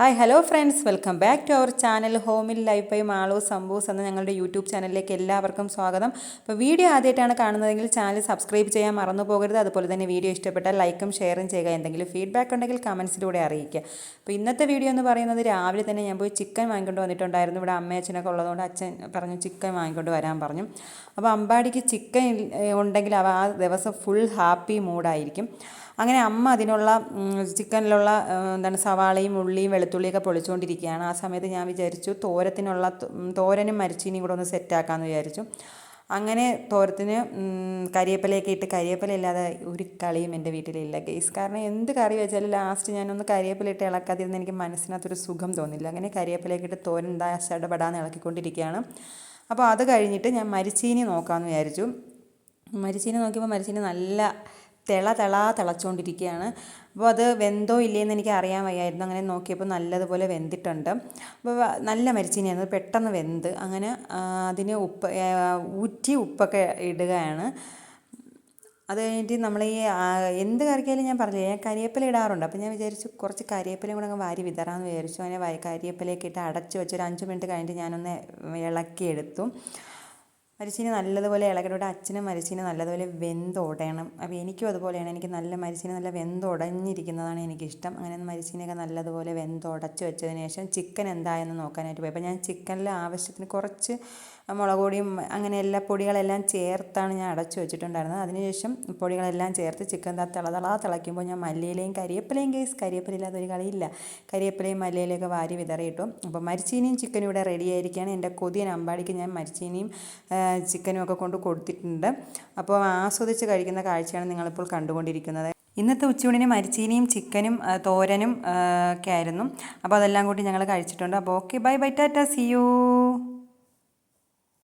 Hi hello friends, welcome back to our channel ഹോമിൽ life by Malu സംഭൂസ് എന്ന ഞങ്ങളുടെ യൂട്യൂബ് ചാനലിലേക്ക് എല്ലാവർക്കും സ്വാഗതം. അപ്പോൾ വീഡിയോ ആദ്യമായിട്ടാണ് കാണുന്നതെങ്കിൽ ചാനൽ സബ്സ്ക്രൈബ് ചെയ്യാൻ മറന്നു പോകരുത്. അതുപോലെ തന്നെ വീഡിയോ ഇഷ്ടപ്പെട്ടാൽ ലൈക്കും ഷെയറും ചെയ്യുക. എന്തെങ്കിലും ഫീഡ്ബാക്ക് ഉണ്ടെങ്കിൽ കമൻസിലൂടെ അറിയിക്കുക. അപ്പോൾ ഇന്നത്തെ വീഡിയോ എന്ന് പറയുന്നത് രാവിലെ തന്നെ ഞാൻ പോയി ചിക്കൻ വാങ്ങിക്കൊണ്ട് വന്നിട്ടുണ്ടായിരുന്നു. ഇവിടെ അമ്മയച്ഛനൊക്കെ ഉള്ളതുകൊണ്ട് അച്ഛൻ പറഞ്ഞു ചിക്കൻ വാങ്ങിക്കൊണ്ട് വരാൻ പറഞ്ഞു. അപ്പോൾ അമ്പാടിക്ക് ചിക്കൻ ഉണ്ടെങ്കിൽ ആ ദിവസം ഫുൾ ഹാപ്പി മൂഡായിരിക്കും. അങ്ങനെ അമ്മ അതിനുള്ള ചിക്കനിലുള്ള സവാളയും ഉള്ളിയും വെളുത്തുള്ളിയൊക്കെ പൊളിച്ചുകൊണ്ടിരിക്കുകയാണ്. ആ സമയത്ത് ഞാൻ വിചാരിച്ചു തോരനും മരിച്ചീനിയും കൂടെ ഒന്ന് സെറ്റാക്കാമെന്ന് വിചാരിച്ചു. അങ്ങനെ തോരത്തിന് കരിവേപ്പിലയൊക്കെ ഇട്ട്, കരിവേപ്പില ഇല്ലാതെ ഒരു കളിയും എൻ്റെ വീട്ടിലില്ല ഗൈസ്. കാരണം എന്ത് കറി വെച്ചാലും ലാസ്റ്റ് ഞാനൊന്ന് കരിവേപ്പില ഇട്ട് ഇളക്കാതിരുന്ന് എനിക്ക് മനസ്സിനകത്തൊരു സുഖം തോന്നില്ല. അങ്ങനെ കരിവേപ്പിലയൊക്കെ ഇട്ട് തോരൻ ചടപടാന്ന് ഇളക്കിക്കൊണ്ടിരിക്കുകയാണ്. അപ്പോൾ അത് കഴിഞ്ഞിട്ട് ഞാൻ മരിച്ചീനി നോക്കാമെന്ന് വിചാരിച്ചു. മരിച്ചീനി നോക്കിയപ്പോൾ മരിച്ചീനി നല്ല തിളച്ചുകൊണ്ടിരിക്കുകയാണ്. അപ്പോൾ അത് വെന്തോ ഇല്ലേന്ന് എനിക്ക് അറിയാൻ വയ്യായിരുന്നു. അങ്ങനെ നോക്കിയപ്പോൾ നല്ലതുപോലെ വെന്തിട്ടുണ്ട്. അപ്പോൾ നല്ല മരിച്ചീനിയാണ്, പെട്ടെന്ന് വെന്ത്. അങ്ങനെ അതിന് ഉപ്പൊക്കെ ഇടുകയാണ്. അത് കഴിഞ്ഞിട്ട് നമ്മൾ ഈ എന്ത് കറിക്കായാലും ഞാൻ പറഞ്ഞില്ലേ, ഞാൻ കരിവേപ്പില ഇടാറുണ്ട്. അപ്പോൾ ഞാൻ വിചാരിച്ചു കുറച്ച് കരിവേപ്പിലയും കൂടെ അങ്ങ് വാരി വിതറാമെന്ന് വിചാരിച്ചു. അങ്ങനെ കരിവേപ്പിലയൊക്കെ ഇട്ട് അടച്ച് വെച്ച് ഒരു 5 മിനിറ്റ് കഴിഞ്ഞിട്ട് ഞാനൊന്ന് ഇളക്കിയെടുത്തു. മരിച്ചീനി നല്ലതുപോലെ ഇളകിയിട്ട് അച്ഛനും മരിച്ചീനി നല്ലതുപോലെ വെന്തുടയണം. അപ്പോൾ എനിക്കും അതുപോലെയാണ്. എനിക്ക് നല്ല മരിച്ചീനി നല്ല വെന്തുടഞ്ഞിരിക്കുന്നതാണ് എനിക്കിഷ്ടം. അങ്ങനെ മരിച്ചീനിയൊക്കെ നല്ലതുപോലെ വെന്തുടച്ച് വെച്ചതിന് ശേഷം ചിക്കൻ എന്തായെന്ന് നോക്കാനായിട്ട് പോയി. അപ്പോൾ ഞാൻ ചിക്കനിൽ ആവശ്യത്തിന് കുറച്ച് മുളക് പൊടിയും അങ്ങനെ എല്ലാ പൊടികളെല്ലാം ചേർത്താണ് ഞാൻ അടച്ചു വെച്ചിട്ടുണ്ടായിരുന്നത്. അതിനുശേഷം പൊടികളെല്ലാം ചേർത്ത് ചിക്കൻ തിളയ്ക്കുമ്പോൾ ഞാൻ മല്ലിയിലയും കരിവേപ്പിലയും കരിവേപ്പില ഇല്ലാതെ ഒരു കളിയില്ല. കരിവേപ്പിലയും മല്ലിയിലയൊക്കെ വാരി വിതറിയിട്ടു. അപ്പോൾ മരിച്ചീനിയും ചിക്കനും ഇവിടെ റെഡി ആയിരിക്കുകയാണ്. എൻ്റെ കൊതിയൻ അമ്പാടിക്ക് ഞാൻ മരിച്ചീനിയും ചിക്കനും ഒക്കെ കൊണ്ട് കൊടുത്തിട്ടുണ്ട്. അപ്പോൾ ആസ്വദിച്ച് കഴിക്കുന്ന കാഴ്ചയാണ് നിങ്ങളിപ്പോൾ കണ്ടുകൊണ്ടിരിക്കുന്നത്. ഇന്നത്തെ ഉച്ചയൂണിന് മരിച്ചീനിയും ചിക്കനും തോരനും ഒക്കെ ആയിരുന്നു. അപ്പോൾ അതെല്ലാം കൂടി ഞങ്ങൾ കഴിച്ചിട്ടുണ്ട്. അപ്പോൾ okay, bye bye, tata, see U.